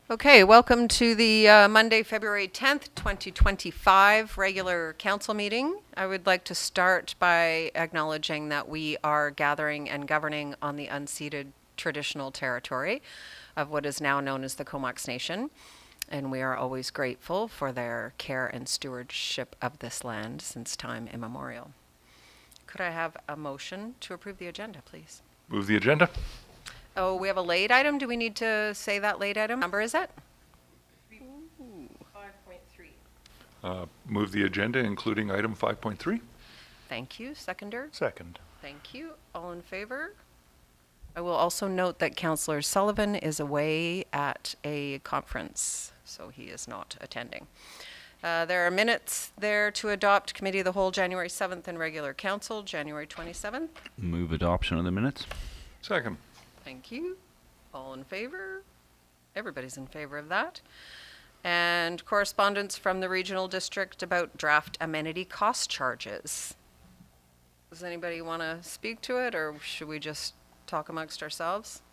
Okay, welcome to the Monday, February 10th, 2025 regular council meeting. I would like to start by acknowledging that we are gathering and governing on the unceded traditional territory of what is now known as the Comox Nation, and we are always grateful for their care and stewardship of this land since time immemorial. Could I have a motion to approve the agenda, please? Move the agenda. Oh, we have a late item. Do we need to say that late item? Number is it? 5.3. Move the agenda, including item 5.3. Thank you. Seconder? Second. Thank you. All in favor? I will also note that Councillor Sullivan is away at a conference, so he is not attending. There are minutes there to adopt. Committee of the Whole, January 7th, and regular council, January 27th. Move adoption of the minutes. Second. Thank you. All in favor? Everybody's in favor of that. And correspondence from the regional district about draft amenity cost charges. Does anybody want to speak to it, or should we just talk amongst ourselves?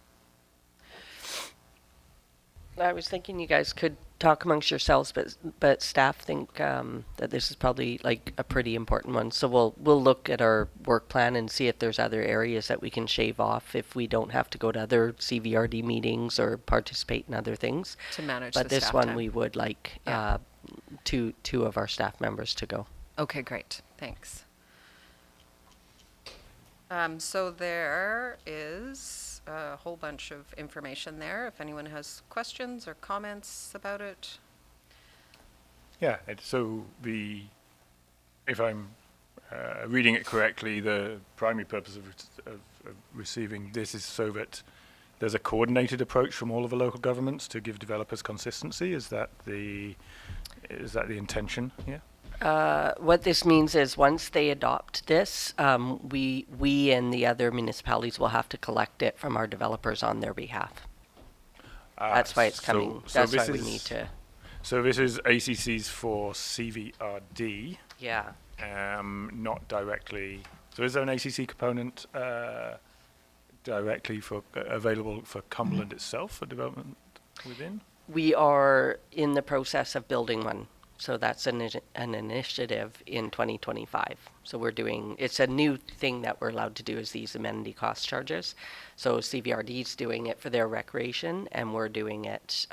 I was thinking you guys could talk amongst yourselves, but staff think that this is probably like a pretty important one. So we'll look at our work plan and see if there's other areas that we can shave off if we don't have to go to other CVRD meetings or participate in other things. To manage But the this staff one time. we would like Yeah. two of our staff members to go. Okay, great. Thanks. So there is a whole bunch of information there. If anyone has questions or comments about it. Yeah, if I'm reading it correctly, the primary purpose of receiving this is so that there's a coordinated approach from all of the local governments to give developers consistency. Is that the intention? Yeah. What this means is once they adopt this, we and the other municipalities will have to collect it from our developers on their behalf. That's why it's coming. That's why we need to. So this is ACCs for CVRD, Yeah. not directly. So is there an ACC component directly available for Cumberland itself for development within? We are in the process of building one. So that's an initiative in 2025. So it's a new thing that we're allowed to do is these amenity cost charges. So CVRD's doing it for their recreation and we're doing it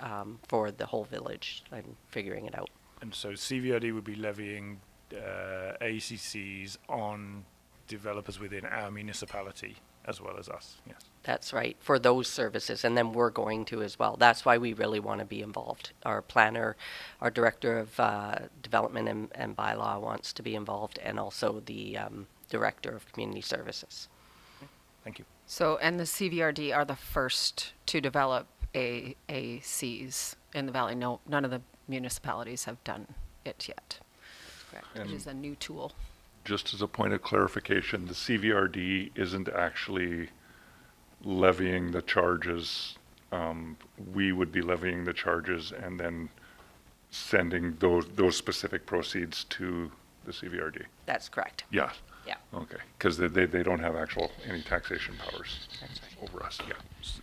for the whole village. I'm figuring it out. And so CVRD would be levying ACCs on developers within our municipality as well as us, yes. That's right, for those services, and then we're going to as well. That's why we really want to be involved. Our planner, our director of development and bylaw wants to be involved, and also the director of community services. Thank you. So, and the CVRD are the first to develop ACs in the valley. No, none of the municipalities have done it yet. Correct. Which is a new tool. Just as a point of clarification, the CVRD isn't actually levying the charges. We would be levying the charges and then sending those specific proceeds to the CVRD. That's correct. Yeah. Yeah. Okay. Because they don't have any taxation powers over us. Yeah.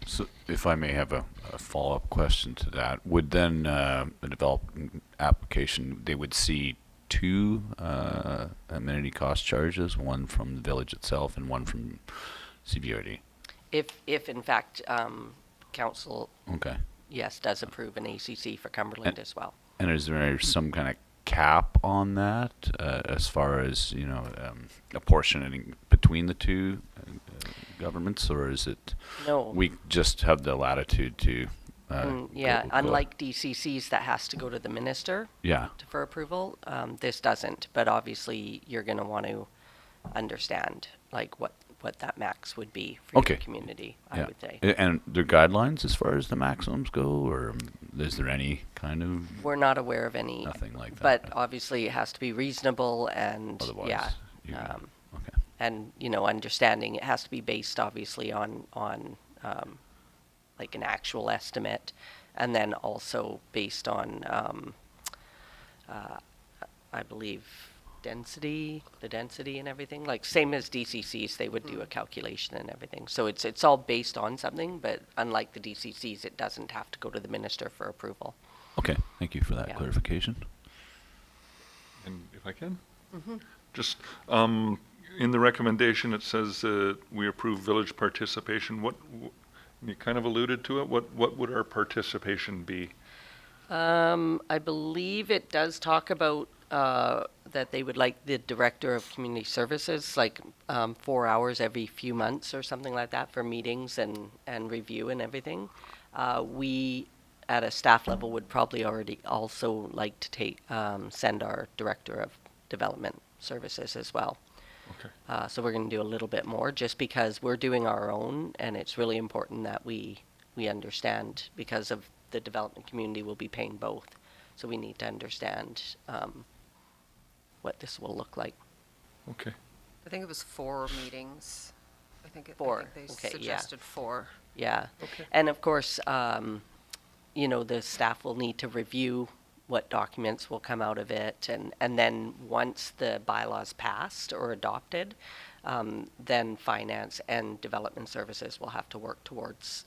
So if I may have a follow-up question to that, would then the development application, they would see two amenity cost charges, one from the village itself and one from CVRD? If in fact council, Okay. yes, does approve an ACC for Cumberland as well. And is there some kind of cap on that as far as, apportioning between the two governments, or is it No. we just have the latitude to Yeah, go- unlike DCCs that has to go to the minister Yeah. for approval, this doesn't. But obviously, you're going to want to understand like what that max would be for Okay. your community. I Yeah. would say And there guidelines as far as the maximums go, or is there any kind of we're not aware of any. nothing like that? But obviously, it has to be reasonable and Otherwise, yeah, okay. and understanding it has to be based obviously on like an actual estimate, and then also based on I believe the density and everything, like same as DCCs, they would do a calculation and everything. So it's all based on something, but unlike the DCCs, it doesn't have to go to the minister for approval. Okay, thank you for that Yeah. clarification. And if I can? Just, in the recommendation, it says, we approve village participation. You kind of alluded to it. What would our participation be? I believe it does talk about that they would like the director of community services, like 4 hours every few months or something like that for meetings and review and everything. We, at a staff level, would probably already also like to send our director of development services as well. Okay. So we're going to do a little bit more just because we're doing our own, and it's really important that we understand, because of the development community will be paying both. So we need to understand what this will look like. Okay. I think it was 4 meetings. I think Four. they Okay, yeah. suggested 4. Yeah. Okay. And of course, the staff will need to review what documents will come out of it. And then once the bylaws passed or adopted, then finance and development services will have to work towards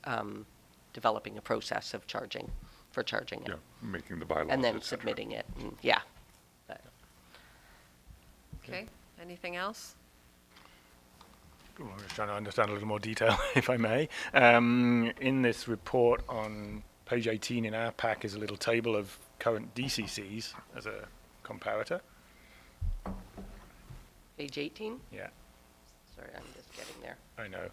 developing a process of charging it. Yeah, making the bylaws, And then et cetera. submitting it. Yeah. But Okay, anything else? Well, I was trying to understand a little more detail, if I may. In this report on page 18 in our pack is a little table of current DCCs as a comparator. Page 18? Yeah, Sorry, I'm just getting there. I know.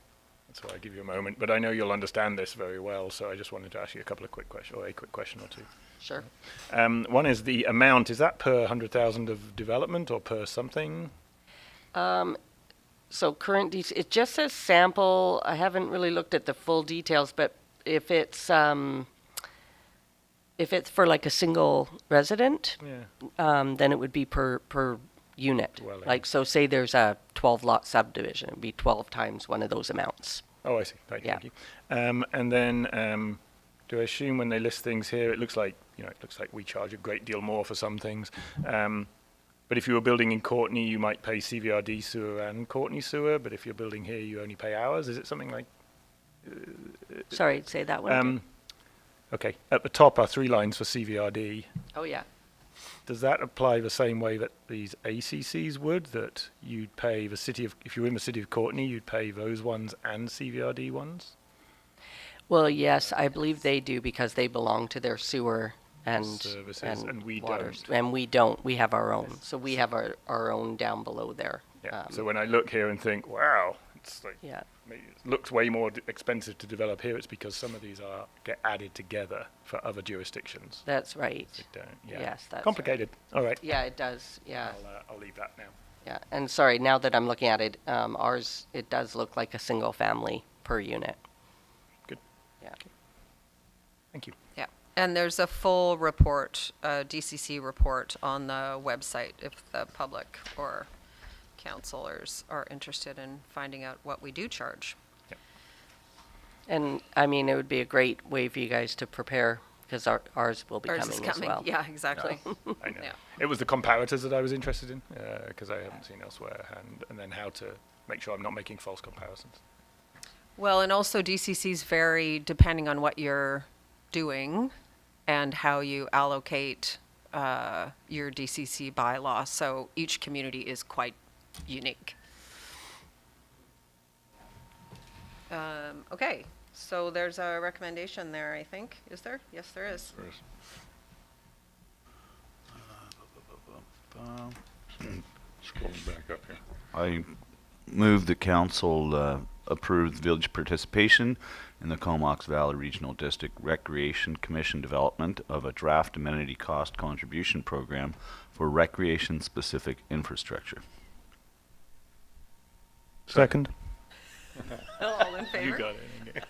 That's why I give you a moment. But I know you'll understand this very well, so I just wanted to ask you a quick question or two. Sure. One is the amount. Is that per 100,000 of development or per something? So current it just says sample. I haven't really looked at the full details, but if it's for like a single resident, Yeah. then it would be per unit. Dwelling. Like, so say there's a 12 lot subdivision, it'd be 12 times one of those amounts. Oh, I see. Thank Yeah. you. And then, do I assume when they list things here, it looks like we charge a great deal more for some things. But if you were building in Courtenay, you might pay CVRD sewer and Courtenay sewer. But if you're building here, you only pay ours. Is it something like? Sorry, say that one again. Okay. At the top are 3 lines for CVRD. Oh, yeah. Does that apply the same way that these ACCs would? That you'd pay if you were in the city of Courtenay, you'd pay those ones and CVRD ones? Well, yes, I believe they do because they belong to their sewer and Services, and we waters. don't. And we don't. We have our own. So we have our own down below there. Yeah. So when I look here and think, wow, it's like Yeah. it looks way more expensive to develop here. It's because some of these get added together for other jurisdictions. That's right. But, yeah. Yes, that's right. Complicated. All right. Yeah, it does. Yeah. I'll leave that now. Yeah. And sorry, now that I'm looking at it, ours, it does look like a single family per unit. Good. Yeah. Thank you. Yeah, and there's a full report, DCC report on the website if the public or councilors are interested in finding out what we do charge. And I mean, it would be a great way for you guys to prepare because ours will be Ours coming is as coming, well. yeah, exactly. I know. Yeah. It was the comparators that I was interested in because I haven't seen elsewhere, and then how to make sure I'm not making false comparisons. Well, and also DCCs vary depending on what you're doing and how you allocate your DCC bylaw. So each community is quite unique. Okay, so there's a recommendation there, I think. Is there? Yes, there is. Scrolling back up here. I move the council approve village participation in the Comox Valley Regional District Recreation Commission development of a draft amenity cost contribution program for recreation-specific infrastructure. Second. All in You favor? got it.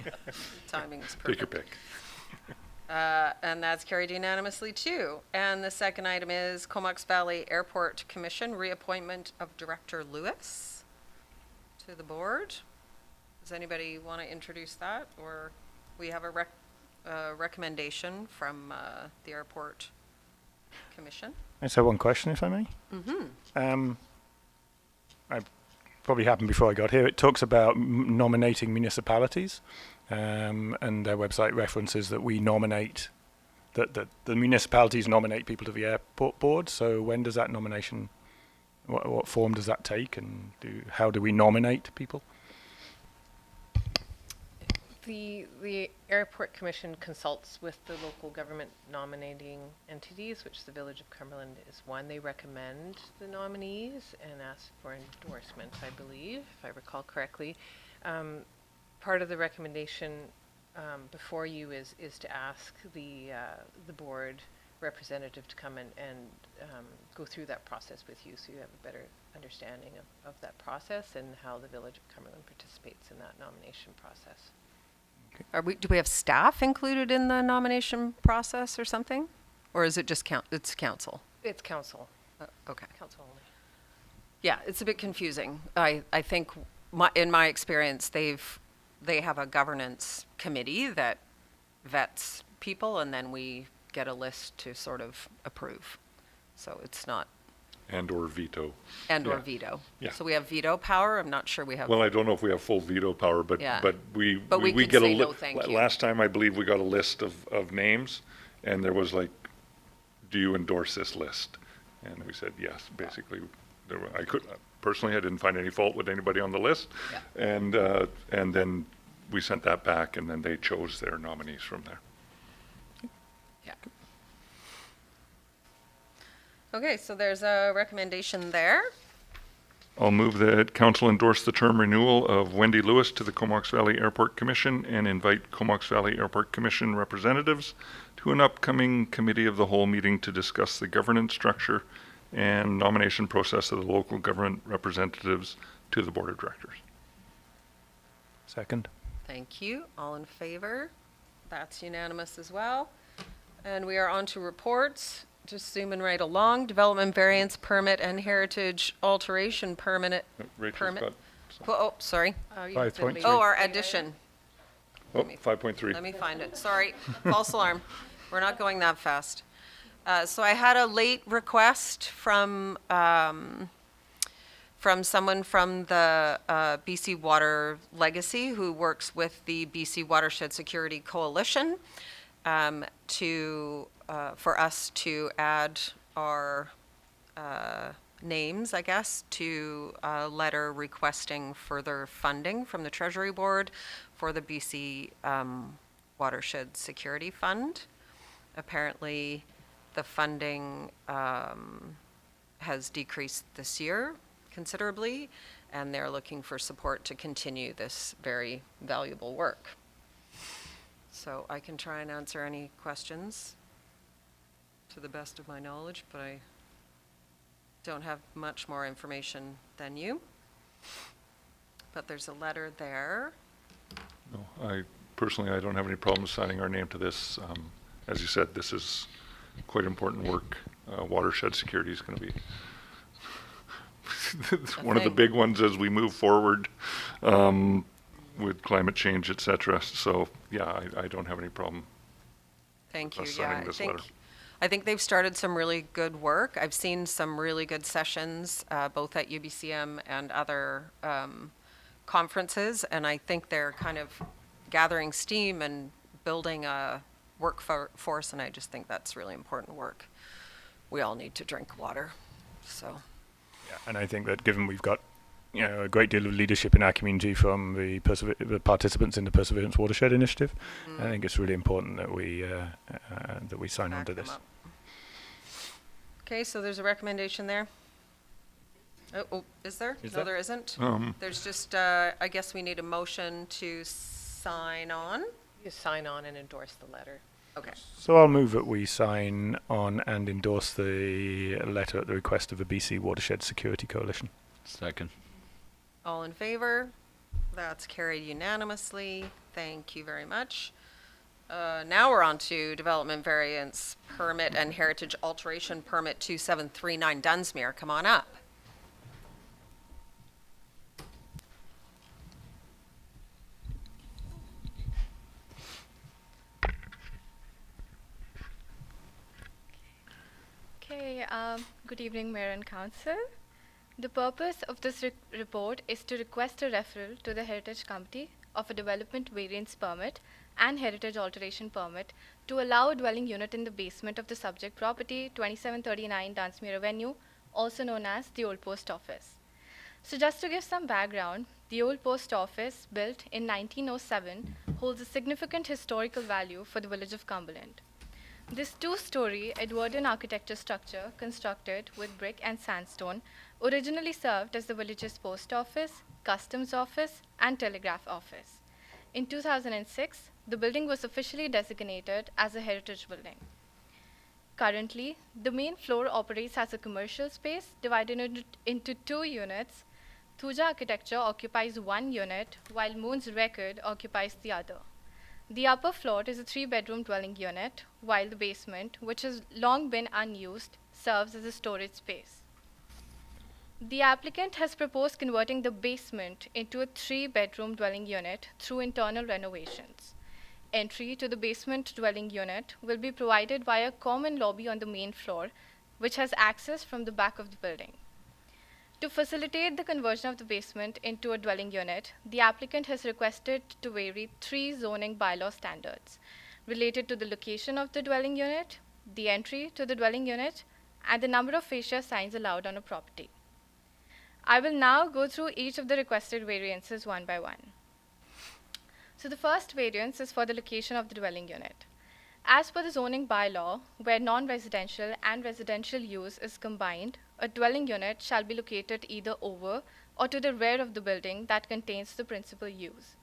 Timing is perfect. Take your pick. And that's carried unanimously too. And the second item is Comox Valley Airport Commission reappointment of Director Lewis to the board. Does anybody want to introduce that? Or we have a recommendation from the airport Commission. I just have one question, if I may. Mm-hmm. I probably happened before I got here. It talks about nominating municipalities, and their website references that we nominate, that the municipalities nominate people to the airport board. So when does that nomination, what form does that take, and how do we nominate people? The Airport Commission consults with the local government nominating entities, which the Village of Cumberland is one. They recommend the nominees and ask for endorsement, I believe, if I recall correctly. Part of the recommendation before you is to ask the board representative to come and go through that process with you, so you have a better understanding of that process and how the Village of Cumberland participates in that nomination process. Do we have staff included in the nomination process or something? Or is it just it's council? It's council, Okay. council only. Yeah, it's a bit confusing. I think in my experience, they have a governance committee that vets people, and then we get a list to sort of approve. So it's not And/or veto. or Yeah. veto. Yeah. So we have veto power. I'm not sure we have. Well, I don't know if we have full veto power, but, Yeah. but we we can get a say no, thank you. last time, I believe we got a list of names, and there was like, do you endorse this list? And we said yes, basically. Personally, I didn't find any fault with anybody on the list. Yeah. And then we sent that back, and then they chose their nominees from there. Yeah. Okay, so there's a recommendation there. I'll move that council endorse the term renewal of Wendy Lewis to the Comox Valley Airport Commission and invite Comox Valley Airport Commission representatives to an upcoming committee of the whole meeting to discuss the governance structure and nomination process of the local government representatives to the board of directors. Second. Thank you. All in favor? That's unanimous as well. And we are on to reports. Just zooming right along. Development variance permit and heritage alteration permit. Rachel's Permit. got, Oh, sorry. You 5.3. Oh, our addition. oh, 5.3. Let me find it. Sorry. False alarm. We're not going that fast. So I had a late request from someone from the BC Water Legacy who works with the BC Watershed Security Coalition for us to add our names, I guess, to a letter requesting further funding from the Treasury Board for the BC Watershed Security Fund. Apparently, the funding has decreased this year considerably, and they're looking for support to continue this very valuable work. So I can try and answer any questions to the best of my knowledge, but I don't have much more information than you. But there's a letter there. No, I don't have any problems signing our name to this. As you said, this is quite important work. Watershed security is going to be one of the thing. big ones as we move forward with climate change, et cetera. So, yeah, I don't have any problem. Thank you. Us Yeah, signing this letter. I think they've started some really good work. I've seen some really good sessions, both at UBCM and other conferences, and I think they're kind of gathering steam and building a workforce, and I just think that's really important work. We all need to drink water, so. Yeah, and I think that given we've got a great deal of leadership in our community from the participants in the Perseverance Watershed Initiative, I think it's really important that we sign on back to them this. up. Okay, so there's a recommendation there. Oh, is there? Is No, there? there isn't. There's just, I guess we need a motion to sign on. You sign on and endorse the letter. Okay. So I'll move that we sign on and endorse the letter at the request of the BC Watershed Security Coalition. Second. All in favor? That's carried unanimously. Thank you very much. Now we're on to development variance permit and heritage alteration permit 2739 Dunsmuir. Come on up. Hi, good evening, Mayor and Council. The purpose of this report is to request a referral to the Heritage Committee of a development variance permit and heritage alteration permit to allow a dwelling unit in the basement of the subject property, 2739 Dunsmuir Avenue, also known as the Old Post Office. So just to give some background, the Old Post Office, built in 1907, holds a significant historical value for the village of Cumberland. This two-story Edwardian architecture structure, constructed with brick and sandstone, originally served as the village's post office, customs office, and telegraph office. In 2006, the building was officially designated as a heritage building. Currently, the main floor operates as a commercial space divided into two units. Thuja Architecture occupies one unit, while Moon's Record occupies the other. The upper floor is a 3-bedroom dwelling unit, while the basement, which has long been unused, serves as a storage space. The applicant has proposed converting the basement into a 3-bedroom dwelling unit through internal renovations. Entry to the basement dwelling unit will be provided via a common lobby on the main floor, which has access from the back of the building. To facilitate the conversion of the basement into a dwelling unit, the applicant has requested to vary 3 zoning bylaw standards related to the location of the dwelling unit, the entry to the dwelling unit, and the number of fascia signs allowed on a property. I will now go through each of the requested variances one by one. So the first variance is for the location of the dwelling unit. As per the zoning bylaw, where non-residential and residential use is combined, a dwelling unit shall be located either over or to the rear of the building that contains the principal use.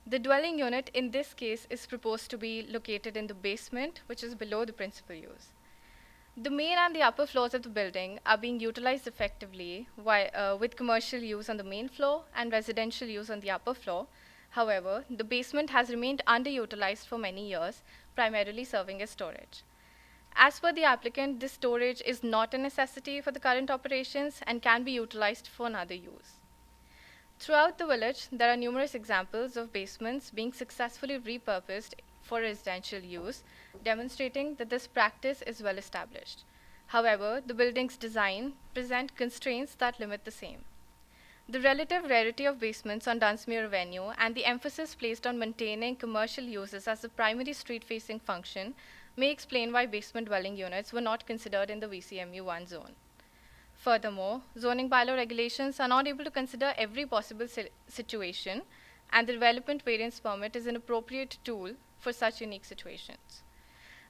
The dwelling unit in this case is proposed to be located in the basement, which is below the principal use. The main and the upper floors of the building are being utilized effectively with commercial use on the main floor and residential use on the upper floor. However, the basement has remained underutilized for many years, primarily serving as storage. As per the applicant, this storage is not a necessity for the current operations and can be utilized for another use. Throughout the village, there are numerous examples of basements being successfully repurposed for residential use, demonstrating that this practice is well established. However, the building's design presents constraints that limit the same. The relative rarity of basements on Dunsmuir Avenue and the emphasis placed on maintaining commercial uses as a primary street-facing function may explain why basement dwelling units were not considered in the VCMU1 zone. Furthermore, zoning bylaw regulations are not able to consider every possible situation, and the development variance permit is an appropriate tool for such unique situations.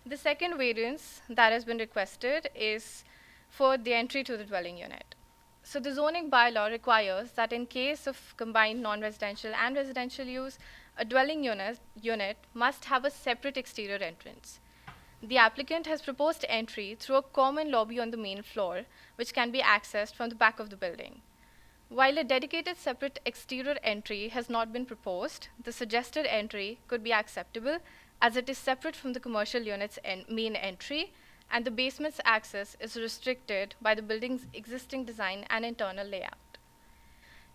The second variance that has been requested is for the entry to the dwelling unit. So the zoning bylaw requires that in case of combined non-residential and residential use, a dwelling unit must have a separate exterior entrance. The applicant has proposed entry through a common lobby on the main floor, which can be accessed from the back of the building. While a dedicated separate exterior entry has not been proposed, the suggested entry could be acceptable as it is separate from the commercial unit's main entry, and the basement's access is restricted by the building's existing design and internal layout.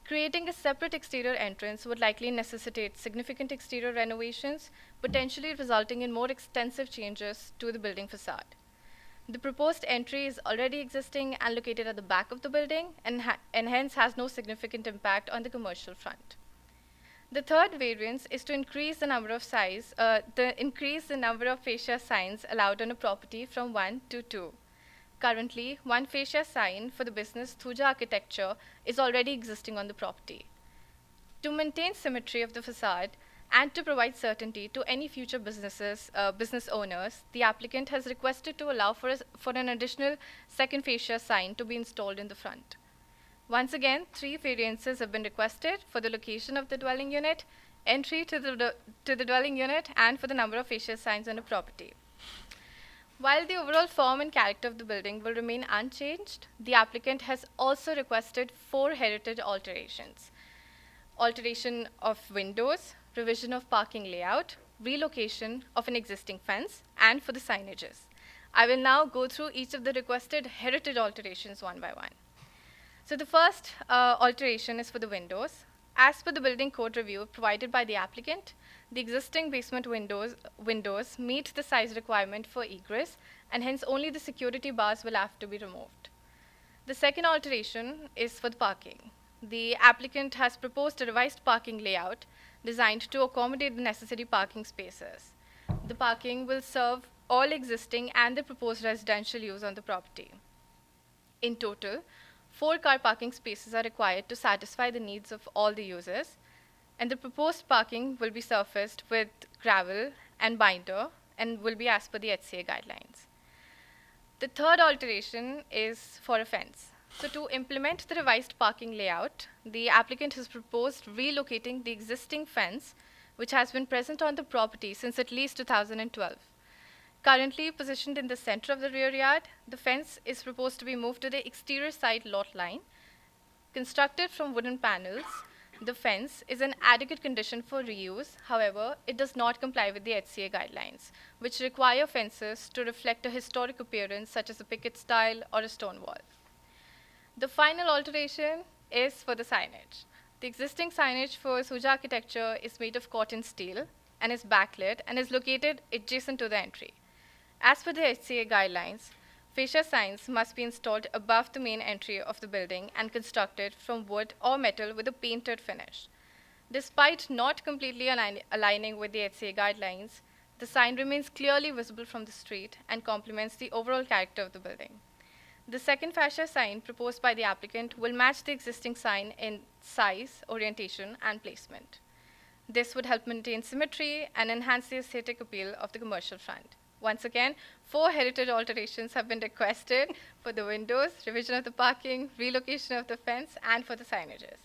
Creating a separate exterior entrance would likely necessitate significant exterior renovations, potentially resulting in more extensive changes to the building facade. The proposed entry is already existing and located at the back of the building and hence has no significant impact on the commercial front. The third variance is to increase the number of fascia signs allowed on a property from 1 to 2. Currently, 1 fascia sign for the business Thuja Architecture is already existing on the property. To maintain symmetry of the facade and to provide certainty to any future business owners, the applicant has requested to allow for an additional 2nd fascia sign to be installed in the front. Once again, 3 variances have been requested for the location of the dwelling unit, entry to the dwelling unit, and for the number of fascia signs on a property. While the overall form and character of the building will remain unchanged, the applicant has also requested 4 heritage alterations: alteration of windows, revision of parking layout, relocation of an existing fence, and for the signages. I will now go through each of the requested heritage alterations one by one. So the first alteration is for the windows. As per the building code review provided by the applicant, the existing basement windows meet the size requirement for egress, and hence only the security bars will have to be removed. The second alteration is for the parking. The applicant has proposed a revised parking layout designed to accommodate the necessary parking spaces. The parking will serve all existing and the proposed residential use on the property. In total, 4 car parking spaces are required to satisfy the needs of all the users, and the proposed parking will be surfaced with gravel and binder and will be as per the HCA guidelines. The third alteration is for a fence. So to implement the revised parking layout, the applicant has proposed relocating the existing fence, which has been present on the property since at least 2012. Currently positioned in the center of the rear yard, the fence is proposed to be moved to the exterior side lot line. Constructed from wooden panels, the fence is in adequate condition for reuse. However, it does not comply with the HCA guidelines, which require fences to reflect a historic appearance such as a picket style or a stone wall. The final alteration is for the signage. The existing signage for Suja architecture is made of cotton steel and is backlit and is located adjacent to the entry. As per the HCA guidelines, fascia signs must be installed above the main entry of the building and constructed from wood or metal with a painted finish. Despite not completely aligning with the HCA guidelines, the sign remains clearly visible from the street and complements the overall character of the building. The second fascia sign proposed by the applicant will match the existing sign in size, orientation, and placement. This would help maintain symmetry and enhance the aesthetic appeal of the commercial front. Once again, 4 heritage alterations have been requested for the windows, revision of the parking, relocation of the fence, and for the signages.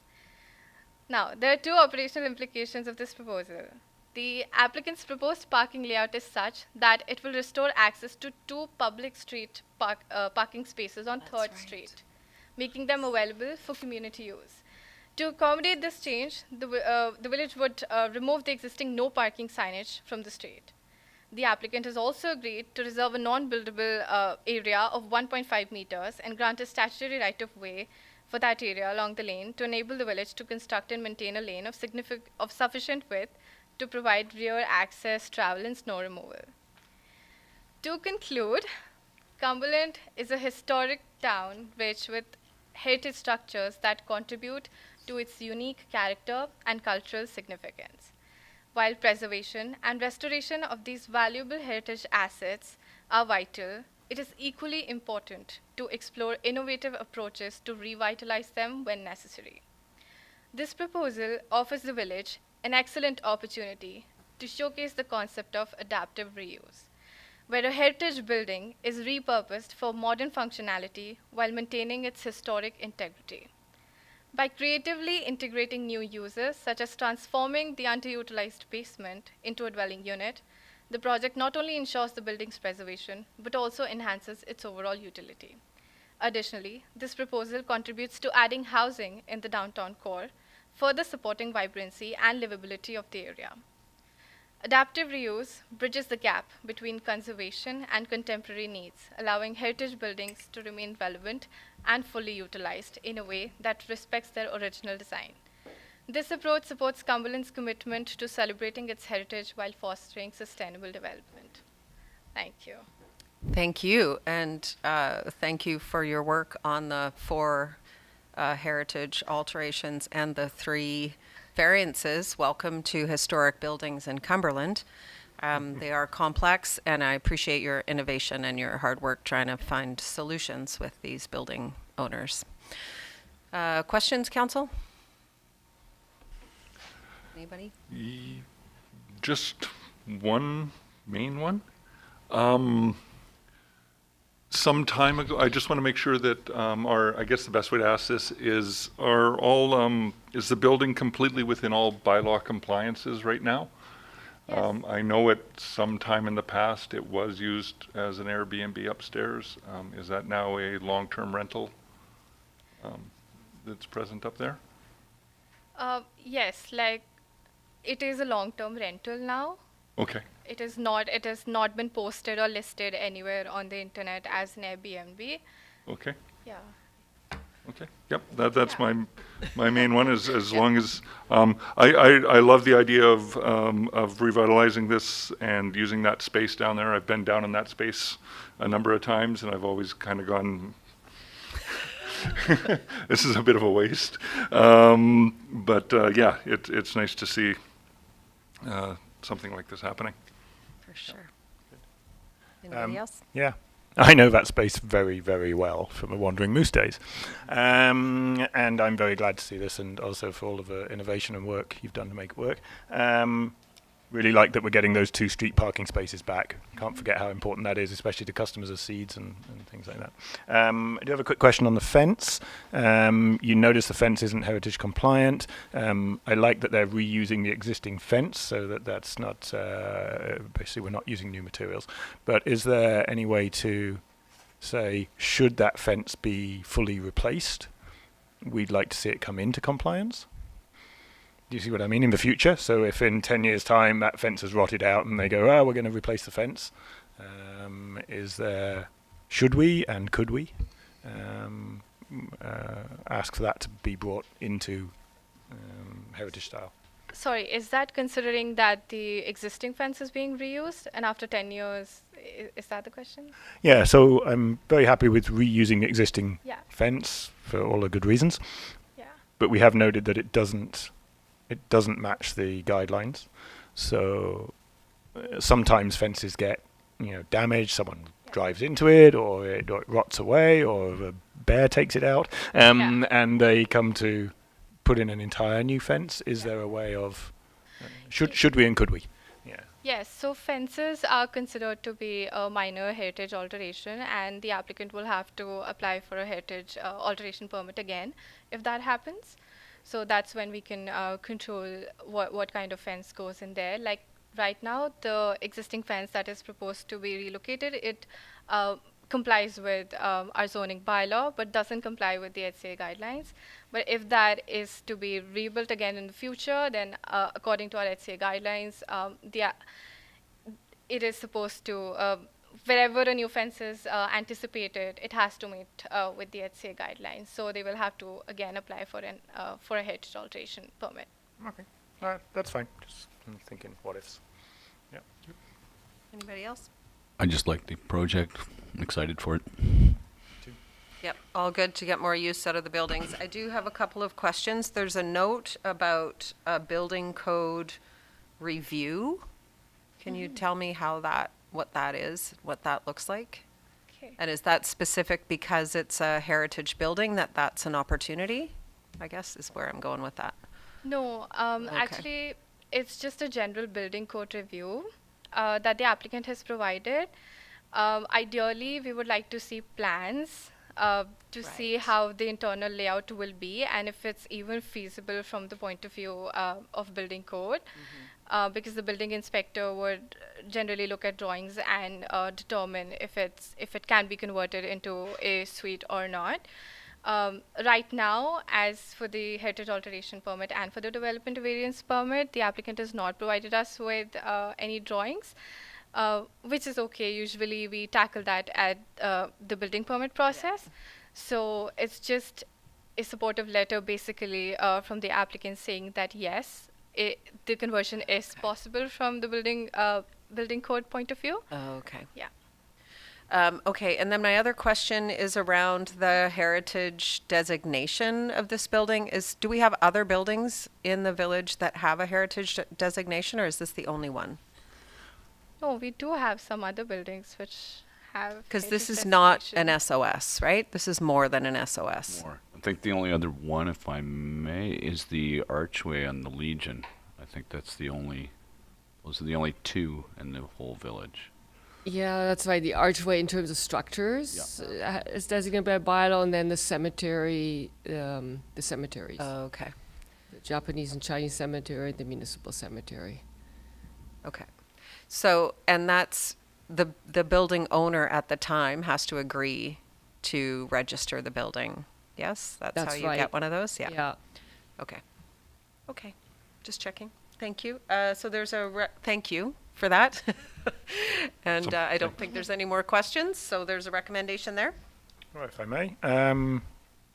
Now, there are 2 operational implications of this proposal. The applicant's proposed parking layout is such that it will restore access to 2 public street parking spaces on 3rd Street, making them available for community use. To accommodate this change, the village would remove the existing no parking signage from the street. The applicant has also agreed to reserve a non-buildable area of 1.5 meters and grant a statutory right-of-way for that area along the lane to enable the village to construct and maintain a lane of sufficient width to provide rear access, travel, and snow removal. To conclude, Cumberland is a historic town rich with heritage structures that contribute to its unique character and cultural significance. While preservation and restoration of these valuable heritage assets are vital, it is equally important to explore innovative approaches to revitalize them when necessary. This proposal offers the village an excellent opportunity to showcase the concept of adaptive reuse, where a heritage building is repurposed for modern functionality while maintaining its historic integrity. By creatively integrating new uses, such as transforming the underutilized basement into a dwelling unit, the project not only ensures the building's preservation, but also enhances its overall utility. Additionally, this proposal contributes to adding housing in the downtown core, further supporting vibrancy and livability of the area. Adaptive reuse bridges the gap between conservation and contemporary needs, allowing heritage buildings to remain relevant and fully utilized in a way that respects their original design. This approach supports Cumberland's commitment to celebrating its heritage while fostering sustainable development. Thank you. Thank you, and thank you for your work on the 4 heritage alterations and the 3 variances. Welcome to historic buildings in Cumberland. They are complex, and I appreciate your innovation and your hard work trying to find solutions with these building owners. Questions, council? Anybody? Just one main one. Some time ago, I just want to make sure that I guess the best way to ask this is, is the building completely within all bylaw compliances right now? Yes. I know at some time in the past it was used as an Airbnb upstairs. Is that now a long-term rental that's present up there? Yes, like it is a long-term rental now. Okay. It has not been posted or listed anywhere on the internet as an Airbnb. Okay. Yeah. Okay, yep, that's my main one, is as long as, I love the idea of revitalizing this and using that space down there. I've been down in that space a number of times, and I've always kind of gone, this is a bit of a waste. But yeah, it's nice to see something like this happening. For sure. Anybody else? Yeah. I know that space very, very well from the Wandering Moose days. And I'm very glad to see this, and also for all of the innovation and work you've done to make it work. Really like that we're getting those 2 street parking spaces back. Can't forget how important that is, especially to customers of Seeds and things like that. I do have a quick question on the fence. You notice the fence isn't heritage compliant. I like that they're reusing the existing fence, so that's not, basically we're not using new materials. But is there any way to say, should that fence be fully replaced? We'd like to see it come into compliance. Do you see what I mean? In the future, so if in 10 years' time that fence has rotted out and they go, oh, we're going to replace the fence, should we and could we ask for that to be brought into heritage style? Sorry, is that considering that the existing fence is being reused, and after 10 years, is that the question? Yeah, so I'm very happy with reusing the existing Yeah. fence for all the good reasons, Yeah. but we have noted that it doesn't match the guidelines. So sometimes fences get damaged, someone drives into it, or it rots away, or a bear takes it out, and they come to put in an entire new fence. Is there a way of should we and could we? Yeah. Yes, so fences are considered to be a minor heritage alteration, and the applicant will have to apply for a heritage alteration permit again if that happens. So that's when we can control what kind of fence goes in there. Like right now, the existing fence that is proposed to be relocated, it complies with our zoning bylaw, but doesn't comply with the HCA guidelines. But if that is to be rebuilt again in the future, then according to our HCA guidelines, it is supposed to, wherever a new fence is anticipated, it has to meet with the HCA guidelines. So they will have to again apply for a heritage alteration permit. Okay, that's fine. Just thinking what ifs. Yeah. Anybody else? I just like the project. I'm excited for it. Yep, all good to get more use out of the buildings. I do have a couple of questions. There's a note about a building code review. Can you tell me what that is, what that looks like? Okay. And is that specific because it's a heritage building, that's an opportunity? I guess is where I'm going with that. No, actually, it's just a general building code review that the applicant has provided. Ideally, we would like to see plans to see Right. how the internal layout will be, and if it's even feasible from the point of view of building code. Because the building inspector would generally look at drawings and determine if it can be converted into a suite or not. Right now, as for the heritage alteration permit and for the development variance permit, the applicant has not provided us with any drawings, which is okay. Usually we tackle that at the building permit process. So it's just a supportive letter basically from the applicant saying that yes, the conversion is possible from the building code point of view. Okay. Yeah. Okay, and then my other question is around the heritage designation of this building. Do we have other buildings in the village that have a heritage designation, or is this the only one? No, we do have some other buildings which have. Because this heritage is not an designation. SOS, right? This is more than an SOS. More. I think the only other one, if I may, is the archway on the Legion. I think those are the only 2 in the whole village. Yeah, that's right. The archway in terms of structures is designated by bylaw, and then the cemetery, the cemeteries. Okay, The Japanese and Chinese cemetery, the municipal cemetery. okay. So, and that's, the building owner at the time has to agree to register the building. Yes? That's how That's you right. get one of those? Yeah. Yeah. Okay. Okay, just checking. Thank you. So there's thank you for that. And I don't think there's any more questions, so there's a recommendation there. Well, if I may,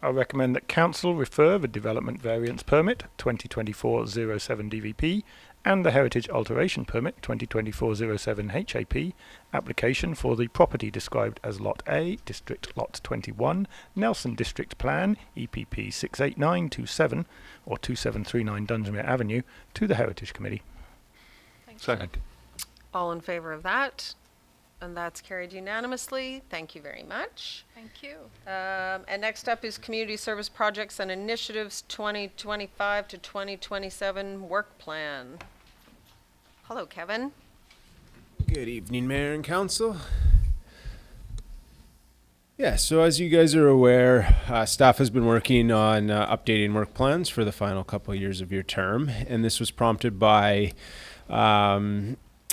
I recommend that Council refer the Development Variance Permit 2024-07 DVP and the Heritage Alteration Permit 2024-07 HAP application for the property described as Lot A, District Lot 21, Nelson District Plan, EPP 68927 or 2739 Dunsmuir Avenue to the Heritage Committee. Second. All in favor of that? And that's carried unanimously. Thank you very much. Thank you. And next up is Community Service Projects and Initiatives 2025 to 2027 Work Plan. Hello, Kevin. Good evening, Mayor and Council. Yeah, so as you guys are aware, staff has been working on updating work plans for the final couple of years of your term, and this was prompted by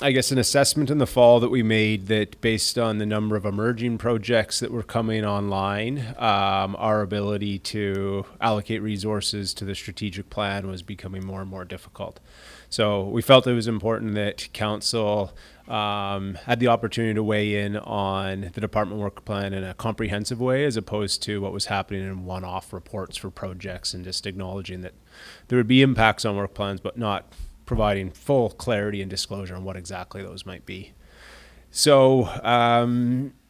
I guess an assessment in the fall that we made that based on the number of emerging projects that were coming online, our ability to allocate resources to the strategic plan was becoming more and more difficult. So we felt it was important that council had the opportunity to weigh in on the department work plan in a comprehensive way, as opposed to what was happening in one-off reports for projects, and just acknowledging that there would be impacts on work plans, but not providing full clarity and disclosure on what exactly those might be. So,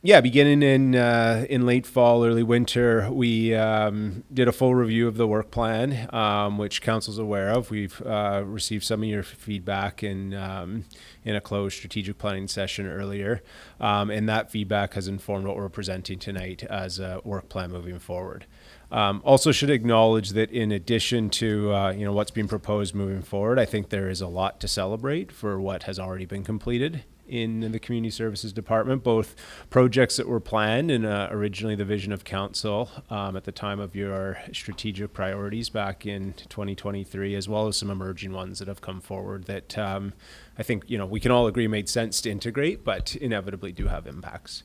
beginning in late fall, early winter, we did a full review of the work plan, which council's aware of. We've received some of your feedback in a closed strategic planning session earlier, and that feedback has informed what we're presenting tonight as a work plan moving forward. Also should acknowledge that in addition to what's being proposed moving forward, I think there is a lot to celebrate for what has already been completed in the Community Services Department, both projects that were planned and originally the vision of council at the time of your strategic priorities back in 2023, as well as some emerging ones that have come forward that I think we can all agree made sense to integrate, but inevitably do have impacts.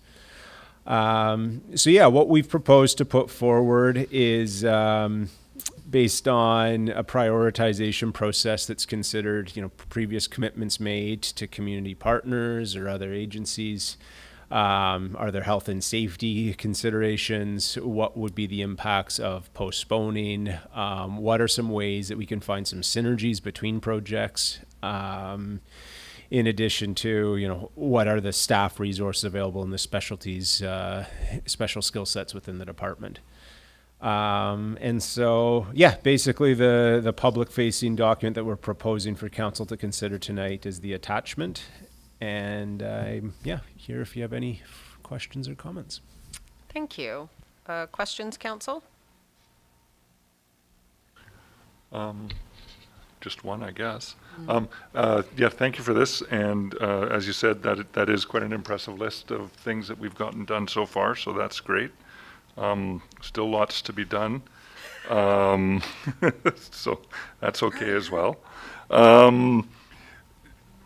What we've proposed to put forward is based on a prioritization process that's considered, previous commitments made to community partners or other agencies. Are there health and safety considerations? What would be the impacts of postponing? What are some ways that we can find some synergies between projects? In addition to, what are the staff resources available in the specialties, special skill sets within the department. Basically the public-facing document that we're proposing for council to consider tonight is the attachment. And here if you have any questions or comments. Thank you. Questions, council? Just one, I guess. Thank you for this. And as you said, that is quite an impressive list of things that we've gotten done so far. So that's great. Still lots to be done. So that's okay as well.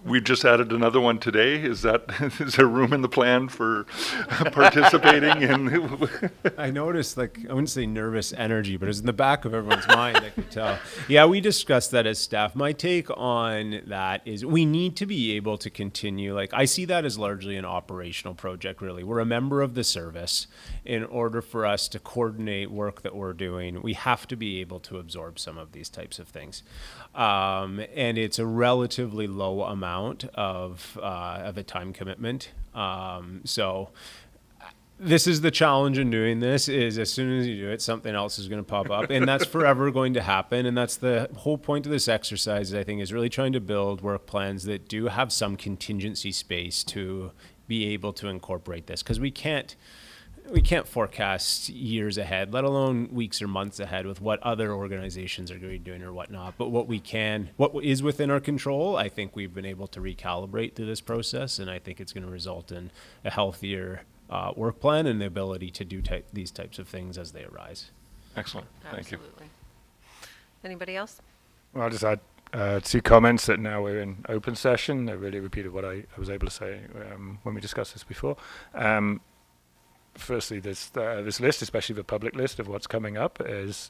We just added another one today. Is there room in the plan for participating in? I noticed, I wouldn't say nervous energy, but it was in the back of everyone's mind, I could tell. Yeah, we discussed that as staff. My take on that is we need to be able to continue. I see that as largely an operational project, really. We're a member of the service. In order for us to coordinate work that we're doing, we have to be able to absorb some of these types of things. And it's a relatively low amount of a time commitment. So this is the challenge in doing this, is as soon as you do it, something else is going to pop up, and that's forever going to happen. And that's the whole point of this exercise, I think, is really trying to build work plans that do have some contingency space to be able to incorporate this, because we can't forecast years ahead, let alone weeks or months ahead with what other organizations are going to be doing or whatnot. But what is within our control, I think we've been able to recalibrate through this process, and I think it's going to result in a healthier work plan and the ability to do these types of things as they arise. Excellent. Thank you. Absolutely. Anybody else? Well, I'll just add 2 comments that now we're in open session. I really repeated what I was able to say when we discussed this before. Firstly, this list, especially the public list of what's coming up, is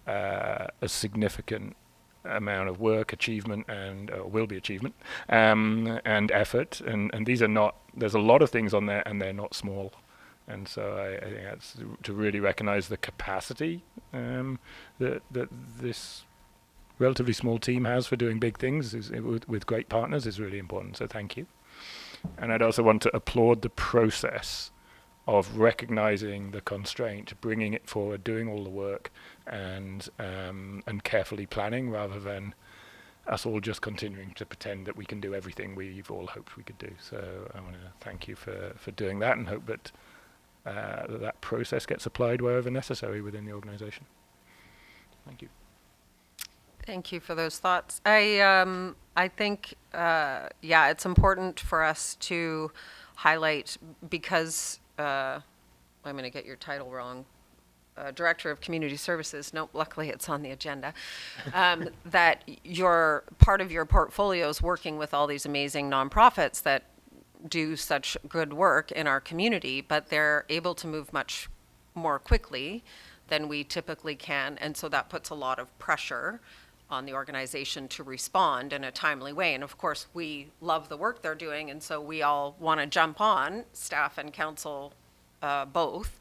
a significant amount of work, achievement, and will be achievement, and effort. And these are not, there's a lot of things on there, and they're not small. And so I think that's to really recognise the capacity that this relatively small team has for doing big things with great partners is really important. So thank you. And I'd also want to applaud the process of recognising the constraint, bringing it forward, doing all the work, and carefully planning, rather than us all just continuing to pretend that we can do everything we've all hoped we could do. So I want to thank you for doing that, and hope that that process gets applied wherever necessary within the organisation. Thank you. Thank you for those thoughts. I think, yeah, it's important for us to highlight, because I'm going to get your title wrong, Director of Community Services. Nope, luckily it's on the agenda. That your part of your portfolio is working with all these amazing nonprofits that do such good work in our community, but they're able to move much more quickly than we typically can, and so that puts a lot of pressure on the organization to respond in a timely way. And of course, we love the work they're doing, and so we all want to jump on, staff and council both.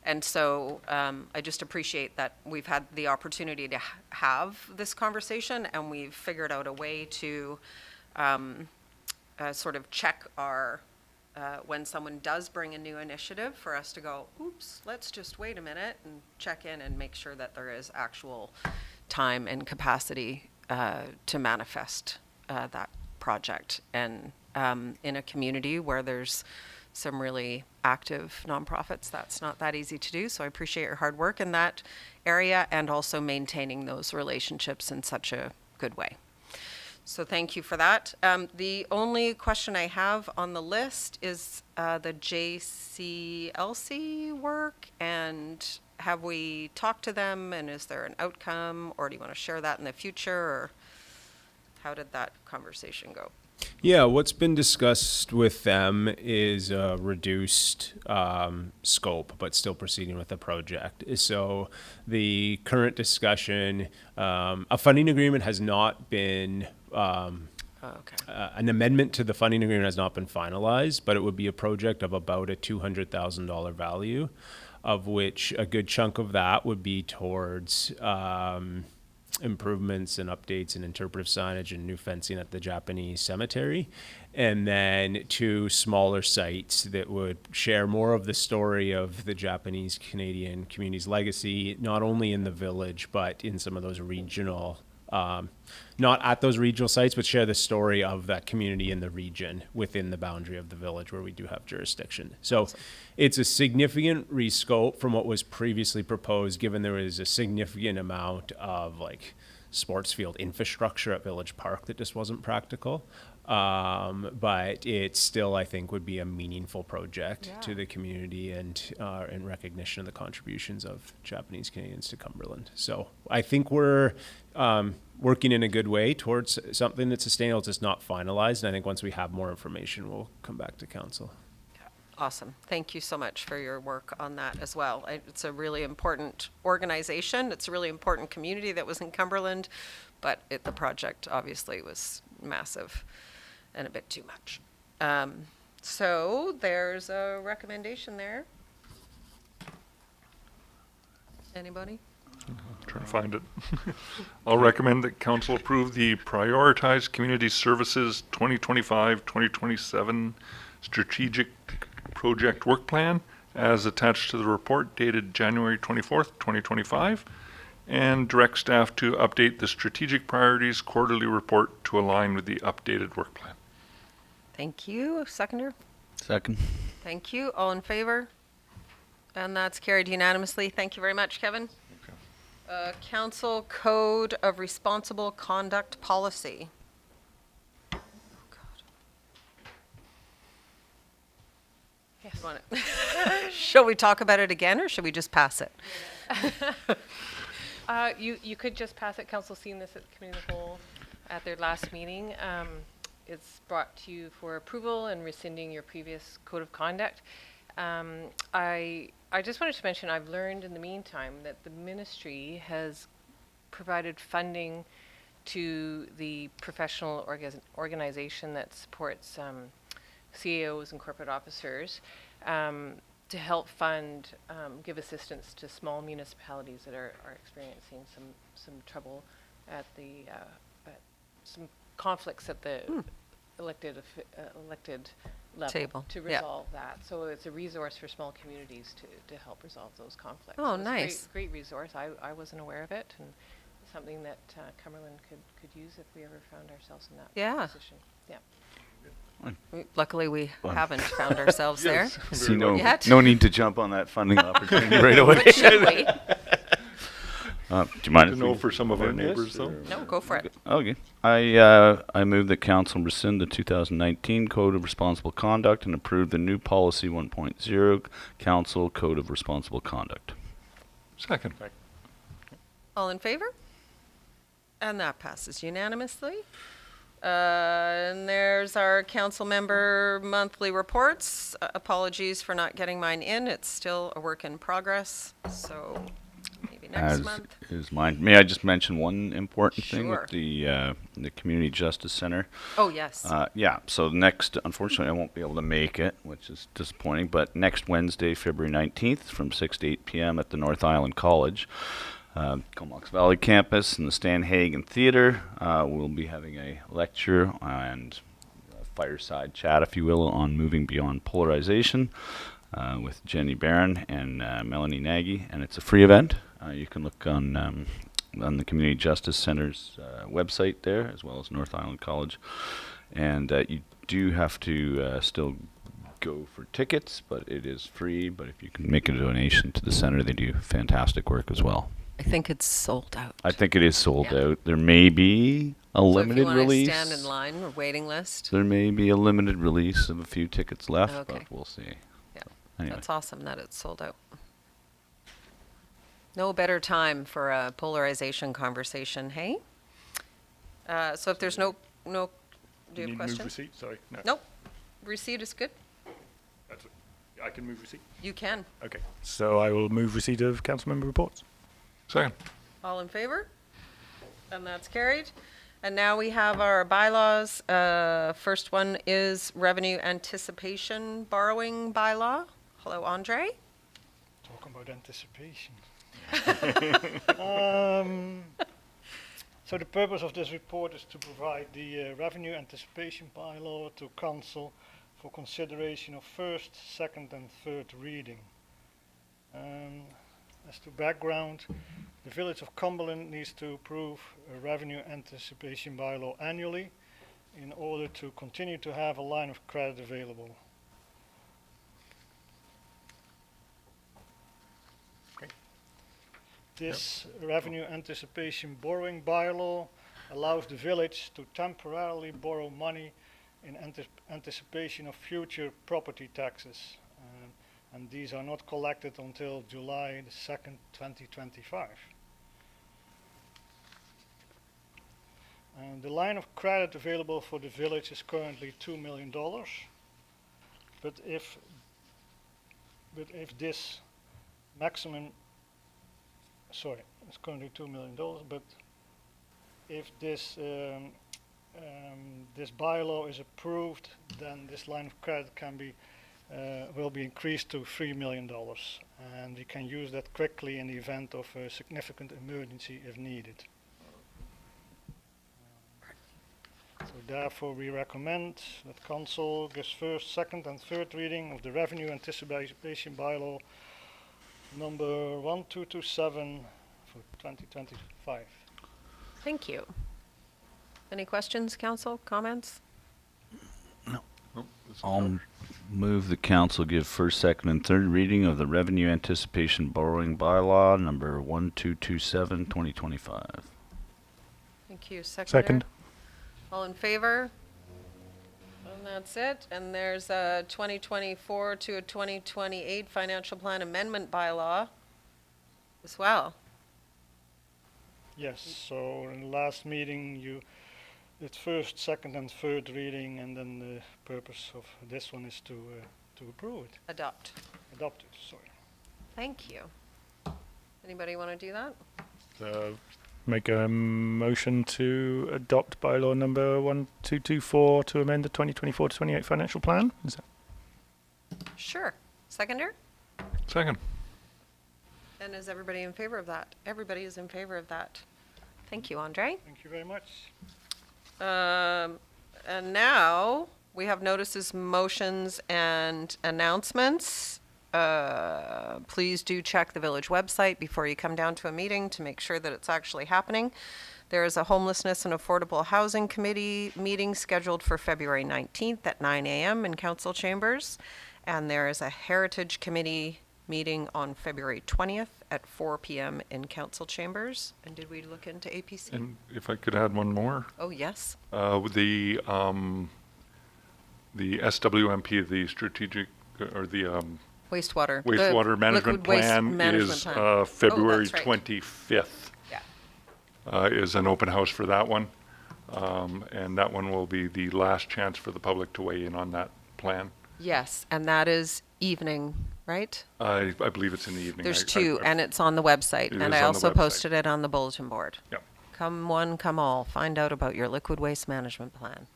And so I just appreciate that we've had the opportunity to have this conversation, and we've figured out a way to sort of check our, when someone does bring a new initiative, for us to go, oops, let's just wait a minute and check in and make sure that there is actual time and capacity to manifest that project. And in a community where there's some really active nonprofits, that's not that easy to do. So I appreciate your hard work in that area, and also maintaining those relationships in such a good way. So thank you for that. The only question I have on the list is the JCLC work, and have we talked to them, and is there an outcome, or do you want to share that in the future, or how did that conversation go? Yeah, what's been discussed with them is a reduced scope, but still proceeding with the project. So the current discussion, a funding agreement has not been, Okay. an amendment to the funding agreement has not been finalized, but it would be a project of about a $200,000 value, of which a good chunk of that would be towards improvements and updates and interpretive signage and new fencing at the Japanese cemetery, and then 2 smaller sites that would share more of the story of the Japanese Canadian community's legacy, not only in the village, but in some of those regional, not at those regional sites, but share the story of that community in the region within the boundary of the village where we do have jurisdiction. So it's a significant rescope from what was previously proposed, given there is a significant amount of like sports field infrastructure at Village Park that just wasn't practical. But it still, I think, would be a meaningful project to the community, and in recognition of the contributions of Japanese Canadians to Cumberland. So I think we're working in a good way towards something that's sustainable. It's just not finalized, and I think once we have more information, we'll come back to council. Awesome. Thank you so much for your work on that as well. It's a really important organization. It's a really important community that was in Cumberland, but the project obviously was massive and a bit too much. So there's a recommendation there. Anybody? I'm trying to find it. I'll recommend that council approve the Prioritized Community Services 2025-2027 Strategic Project Work Plan as attached to the report dated January 24th, 2025, and direct staff to update the Strategic Priorities Quarterly Report to align with the updated work plan. Thank you. Seconder? Second. Thank you. All in favor? And that's carried unanimously. Thank you very much, Kevin. Council Code of Responsible Conduct Policy. Oh, God. Yes. Want it? Shall we talk about it again, or should we just pass it? You could just pass it. Council seen this at the committee of the whole at their last meeting. It's brought to you for approval and rescinding your previous code of conduct. I just wanted to mention, I've learned in the meantime that the ministry has provided funding to the professional organization that supports CAOs and corporate officers to help fund, give assistance to small municipalities that are experiencing some trouble at some conflicts at the elected level Table, to yeah. resolve that. So it's a resource for small communities to help resolve those conflicts. Oh, So it's a nice. great resource. I wasn't aware of it, and something that Cumberland could use if we ever found ourselves in that Yeah. position. Yeah. Luckily, we haven't found ourselves there. Very no- well. Yet. no need to jump on that funding opportunity right away. But should we? Do you mind To if know we for some of our amend this, neighbors, though. or- No, go for it. Okay. I move that council rescind the 2019 Code of Responsible Conduct and approve the new policy 1.0 Council Code of Responsible Conduct. Second. All in favor? And that passes unanimously. And there's our council member monthly reports. Apologies for not getting mine in. It's still a work in progress, so maybe next As month. is mine. May I just mention one important thing Sure. with the Community Justice Center? Oh, yes. Yeah, so next, unfortunately, I won't be able to make it, which is disappointing, but next Wednesday, February 19th, from 6 to 8 p.m. at the North Island College, Comox Valley campus in the Stan Hagen Theater, we'll be having a lecture and a fireside chat, if you will, on moving beyond polarization with Jenny Barron and Melanie Nagy, and it's a free event. You can look on the Community Justice Center's website there, as well as North Island College. And you do have to still go for tickets, but it is free. But if you can make a donation to the center, they do fantastic work as well. I think it's sold out. I think it is sold Yeah. out. There may be a So if you limited want to release. stand in line or waiting list, There may be a limited release of a few tickets left, Okay. but we'll see. Yeah. Anyway. that's awesome that it's sold out. No better time for a polarization conversation, hey? So if there's no, do you have Need move questions? receipt? Sorry. No. Nope. Receipt is good. That's it. I can move receipt. You can. Okay. So I will move receipt of council member reports. Second. All in favor? And that's carried. And now we have our bylaws. First one is revenue anticipation borrowing bylaw. Hello, Andre. Talk about anticipation. So the purpose of this report is to provide the revenue anticipation bylaw to council for consideration of first, second and third reading. As to background, the Village of Cumberland needs to approve a revenue anticipation bylaw annually in order to continue to have a line of credit available. This revenue anticipation borrowing bylaw allows the village to temporarily borrow money in anticipation of future property taxes. And these are not collected until July the 2nd, 2025. And the line of credit available for the village is currently $2 million. But if this maximum it's currently $2 million, but if this this bylaw is approved, then this line of credit can be will be increased to $3 million, and we can use that quickly in the event of a significant emergency if needed. So therefore we recommend that council gives first, second and third reading of the revenue anticipation bylaw number 1227 for 2025. Thank you. Any questions, council, comments? Nope, this is I'll ours. move the council give first, second, and third reading of the revenue anticipation borrowing bylaw number 1227, 2025. Thank you. Seconder? Second. All in favor? And that's it. And there's a 2024 to a 2028 financial plan amendment bylaw as well. Yes, so in the last meeting you did first, second and third reading, and then the purpose of this one is to approve it, Adopt. adopt it, sorry. Thank you. Anybody want to do that? So make a motion to adopt bylaw number 1224 to amend the 2024 to 28 financial plan. Is that Sure. Seconder? Second. And is everybody in favor of that? Everybody is in favor of that. Thank you, Andre. Thank you very much. And now we have notices, motions, and announcements. Please do check the village website before you come down to a meeting to make sure that it's actually happening. There is a Homelessness and Affordable Housing Committee meeting scheduled for February 19th at 9 a.m. in council chambers. And there is a Heritage Committee meeting on February 20th at 4 p.m. in council chambers. And did we look into APC? And if I could add one more, Oh, yes. the SWMP, the strategic, or the Wastewater. The wastewater management liquid waste plan management is plan. Oh, February that's right. 25th. Yeah. Is an open house for that one. And that one will be the last chance for the public to weigh in on that plan. Yes, and that is evening, right? I believe it's in the evening. There's two, and it's on the website. It And is I on the also website. posted it on the bulletin board. Yep. Come one, come all. Find out about your liquid waste management plan.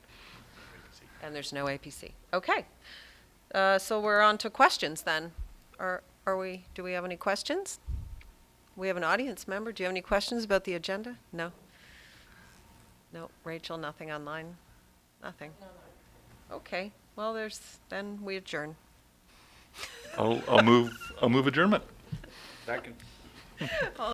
And there's no APC. Okay. So we're on to questions then. Do we have any questions? We have an audience member. Do you have any questions about the agenda? No? No. Rachel, nothing online? Nothing? Okay. Well, then we adjourn. I'll move adjournment. Second.